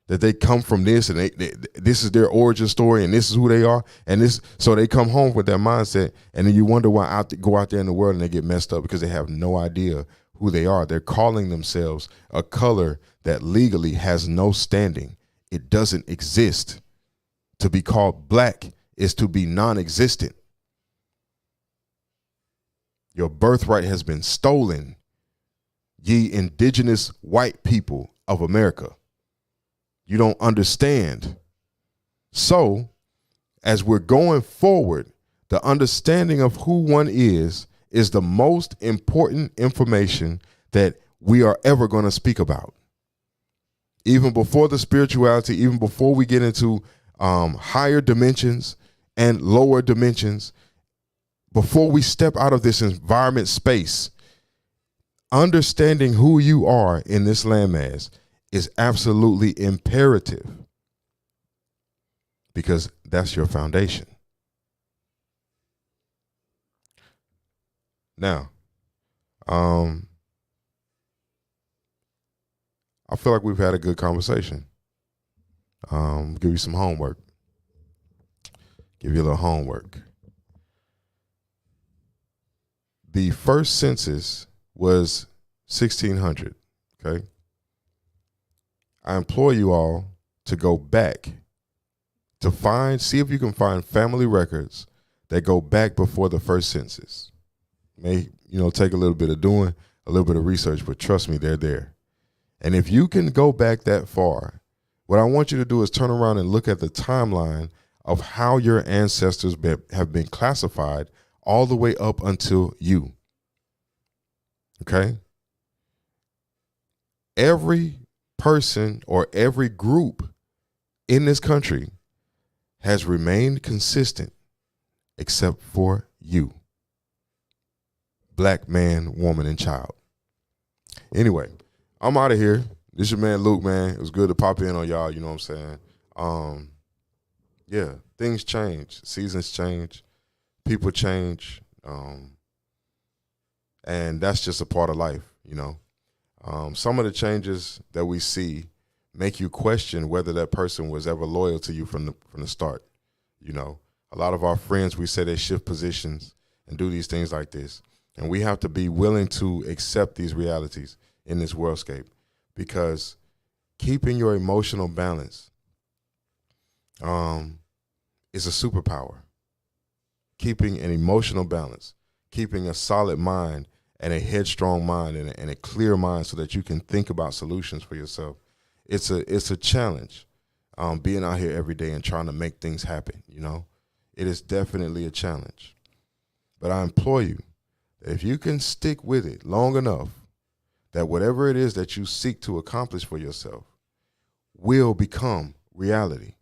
That they come from this, and this is their origin story, and this is who they are, and this. So they come home with that mindset, and then you wonder why go out there in the world and they get messed up because they have no idea who they are. They're calling themselves a color that legally has no standing. It doesn't exist. To be called black is to be non-existent. Your birthright has been stolen, ye indigenous white people of America. You don't understand. So, as we're going forward, the understanding of who one is the most important information that we are ever going to speak about. Even before the spirituality, even before we get into higher dimensions and lower dimensions, before we step out of this environment space, understanding who you are in this landmass is absolutely imperative, because that's your foundation. Now, I feel like we've had a good conversation. Give you some homework. Give you a little homework. The first census was 1600, okay? I implore you all to go back to see if you can find family records that go back before the first census. May, take a little bit of doing, a little bit of research, but trust me, they're there. And if you can go back that far, what I want you to do is turn around and look at the timeline of how your ancestors have been classified all the way up until you. Okay? Every person or every group in this country has remained consistent except for you. Black man, woman, and child. Anyway, I'm out of here. This your man Luke, man. It was good to pop in on y'all, you know what I'm saying? Yeah, things change. Seasons change. People change. And that's just a part of life, Some of the changes that we see make you question whether that person was ever loyal to you from the start. A lot of our friends, we say they shift positions and do these things like this. And we have to be willing to accept these realities in this worldscape, because keeping your emotional balance is a superpower. Keeping an emotional balance, keeping a solid mind and a headstrong mind and a clear mind so that you can think about solutions for yourself. It's a challenge, being out here every day and trying to make things happen, It is definitely a challenge. But I implore you, if you can stick with it long enough, that whatever it is that you seek to accomplish for yourself will become reality.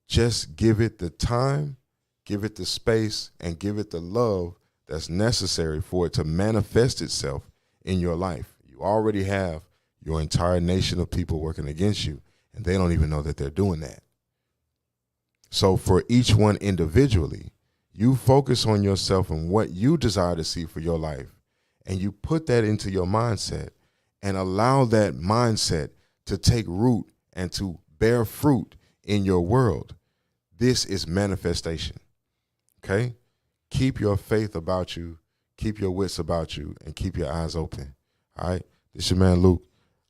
Just give it the time, give it the space, and give it the love that's necessary for it to manifest itself in your life. You already have your entire nation of people working against you, and they don't even know that they're doing that. So for each one individually, you focus on yourself and what you desire to see for your life, and you put that into your mindset and allow that mindset to take root and to bear fruit in your world. This is manifestation, okay? Keep your faith about you, keep your wits about you, and keep your eyes open, all right? This your man Luke.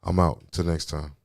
I'm out. Till next time.